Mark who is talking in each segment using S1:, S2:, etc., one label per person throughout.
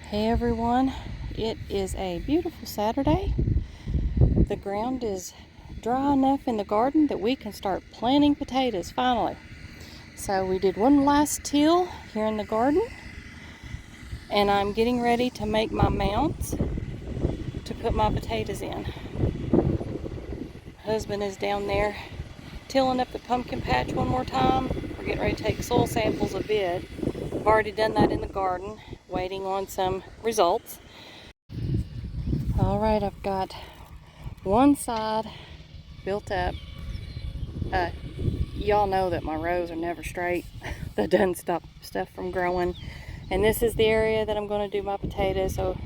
S1: Hey everyone, it is a beautiful Saturday. The ground is dry enough in the garden that we can start planting potatoes finally. So we did one last till here in the garden, and I'm getting ready to make my mounds to put my potatoes in. My husband is down there tilling up the pumpkin patch one more time. We're getting ready to take soil samples a bit. I've already done that in the garden, waiting on some results. Alright, I've got one side built up. Y'all know that my rows are never straight. That doesn't stop stuff from growing. And this is the area that I'm going to do my potatoes, so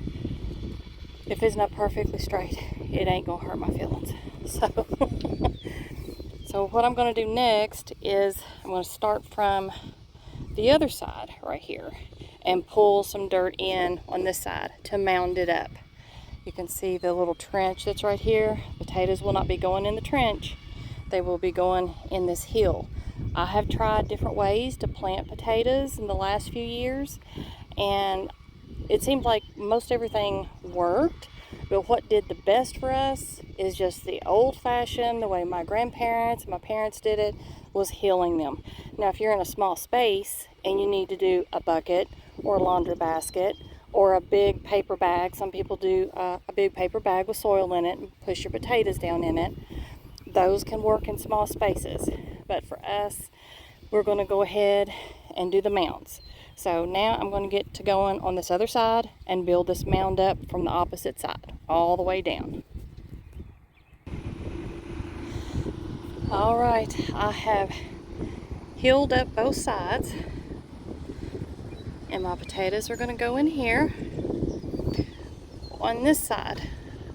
S1: if it's not perfectly straight, it ain't going to hurt my feelings. So what I'm going to do next is I'm going to start from the other side right here and pull some dirt in on this side to mound it up. You can see the little trench that's right here. Potatoes will not be going in the trench. They will be going in this hill. I have tried different ways to plant potatoes in the last few years, and it seems like most everything worked, but what did the best for us is just the old-fashioned, the way my grandparents and my parents did it, was hilling them. Now, if you're in a small space and you need to do a bucket or a laundry basket or a big paper bag, some people do a big paper bag with soil in it and push your potatoes down in it. Those can work in small spaces, but for us, we're going to go ahead and do the mounds. So now I'm going to get to going on this other side and build this mound up from the opposite side, all the way down. Alright, I have hilled up both sides, and my potatoes are going to go in here. On this side,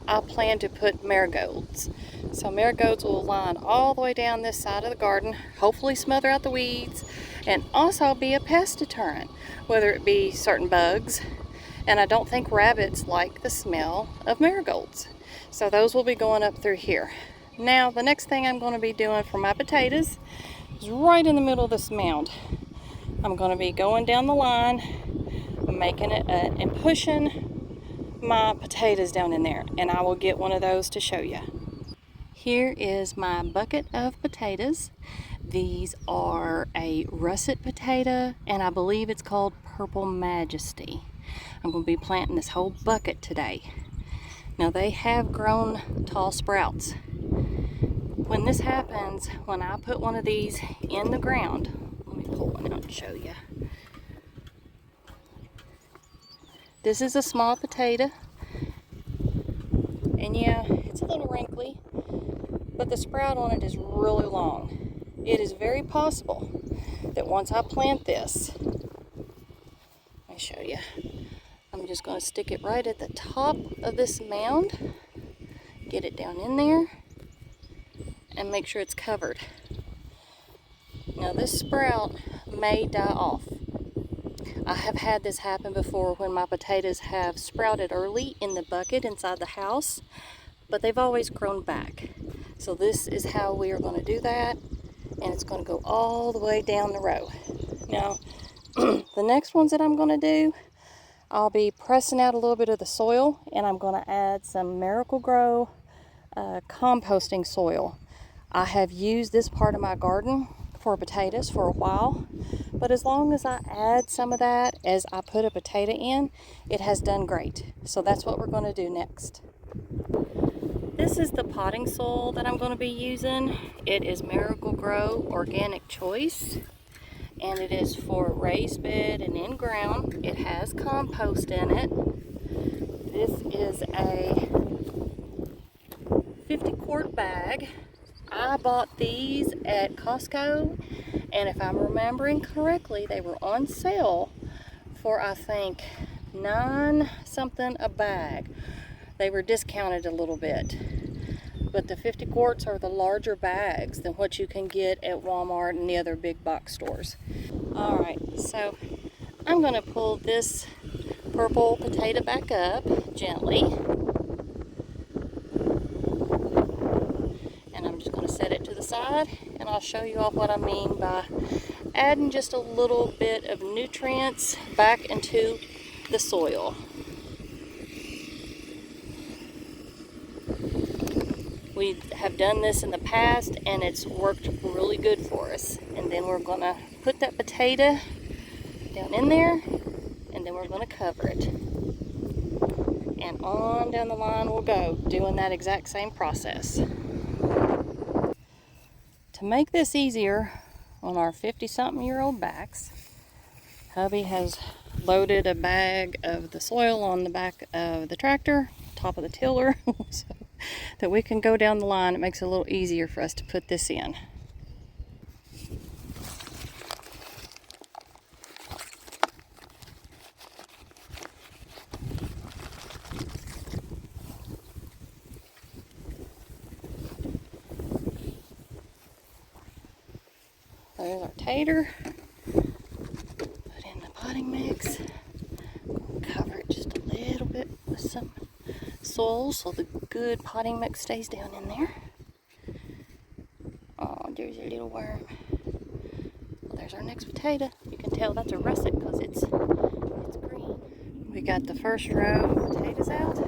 S1: I plan to put marigolds. So marigolds will line all the way down this side of the garden, hopefully smother out the weeds, and also be a pest deterrent, whether it be certain bugs. And I don't think rabbits like the smell of marigolds. So those will be going up through here. Now, the next thing I'm going to be doing for my potatoes is right in the middle of this mound. I'm going to be going down the line, making it and pushing my potatoes down in there, and I will get one of those to show you. Here is my bucket of potatoes. These are a russet potato, and I believe it's called Purple Majesty. I'm going to be planting this whole bucket today. Now, they have grown tall sprouts. When this happens, when I put one of these in the ground, let me pull one out and show you. This is a small potato, and yeah, it's a little wrinkly, but the sprout on it is really long. It is very possible that once I plant this, let me show you, I'm just going to stick it right at the top of this mound, get it down in there, and make sure it's covered. Now, this sprout may die off. I have had this happen before when my potatoes have sprouted early in the bucket inside the house, but they've always grown back. So this is how we are going to do that, and it's going to go all the way down the row. Now, the next ones that I'm going to do, I'll be pressing out a little bit of the soil, and I'm going to add some Miracle-Gro composting soil. I have used this part of my garden for potatoes for a while, but as long as I add some of that as I put a potato in, it has done great. So that's what we're going to do next. This is the potting soil that I'm going to be using. It is Miracle-Gro Organic Choice, and it is for raised bed and in ground. It has compost in it. This is a 50-quart bag. I bought these at Costco, and if I'm remembering correctly, they were on sale for, I think, $9 something a bag. They were discounted a little bit, but the 50 quarts are the larger bags than what you can get at Walmart and the other big box stores. Alright, so I'm going to pull this purple potato back up gently, and I'm just going to set it to the side, and I'll show you all what I mean by adding just a little bit of nutrients back into the soil. We have done this in the past and it's worked really good for us. And then we're gonna put that potato down in there and then we're gonna cover it. And on down the line we'll go, doing that exact same process. To make this easier on our 50-something-year-old backs, hubby has loaded a bag of the soil on the back of the tractor, top of the tiller, so that we can go down the line. It makes it a little easier for us to put this in. There's our tater. Put in the potting mix. Cover it just a little bit with some soil so the good potting mix stays down in there. Oh, there's a little worm. Well, there's our next potato. You can tell that's a russet because it's green. We got the first row of potatoes out.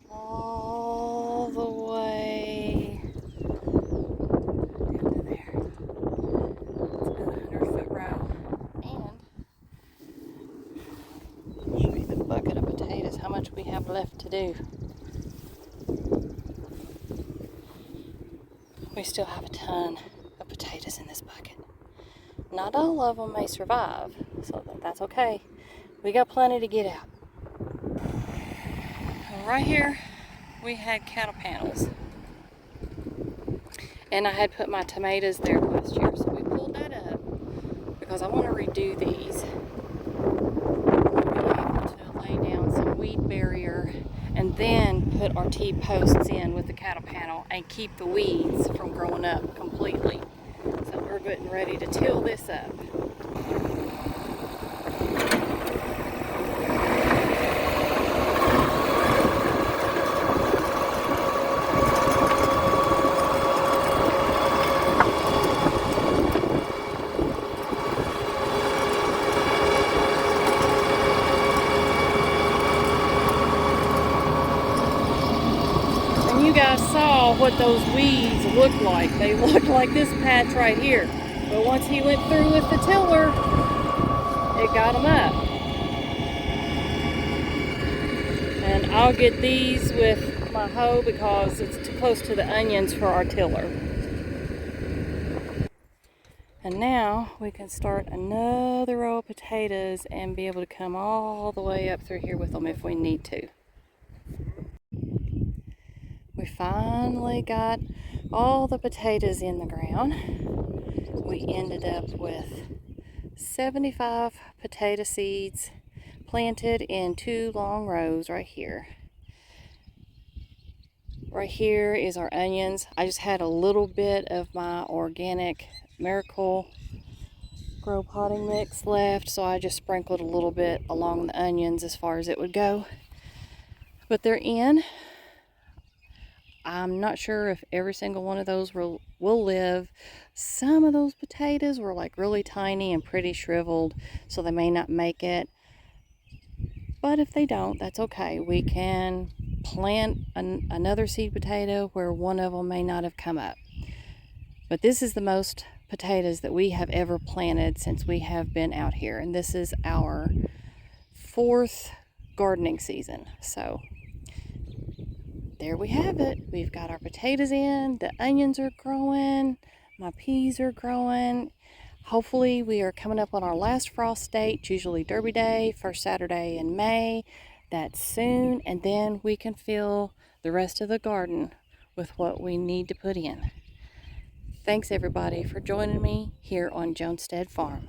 S1: All the way down to there. It's about a 100-foot row. And I'll show you the bucket of potatoes, how much we have left to do. We still have a ton of potatoes in this bucket. Not all of them may survive, so that's okay. We got plenty to get out. And right here, we had cattle panels. And I had put my tomatoes there last year, so we pulled that up because I want to redo these. We'll be able to lay down some weed barrier and then put our T-posts in with the cattle panel and keep the weeds from growing up completely. So we're getting ready to till this up. You guys saw what those weeds looked like. They looked like this patch right here. But once he went through with the tiller, it got them up. And I'll get these with my hoe because it's too close to the onions for our tiller. And now we can start another row of potatoes and be able to come all the way up through here with them if we need to. We finally got all the potatoes in the ground. We ended up with 75 potato seeds planted in 2 long rows right here. Right here is our onions. I just had a little bit of my organic Miracle Grow potting mix left, so I just sprinkled a little bit along the onions as far as it would go. But they're in. I'm not sure if every single one of those will live. Some of those potatoes were like really tiny and pretty shriveled, so they may not make it. But if they don't, that's okay. We can plant another seed potato where one of them may not have come up. But this is the most potatoes that we have ever planted since we have been out here. And this is our 4th gardening season. So there we have it. We've got our potatoes in, the onions are growing, my peas are growing. Hopefully we are coming up on our last frost date. It's usually Derby Day, first Saturday in May. That's soon, and then we can fill the rest of the garden with what we need to put in. Thanks everybody for joining me here on Jonestead Farm.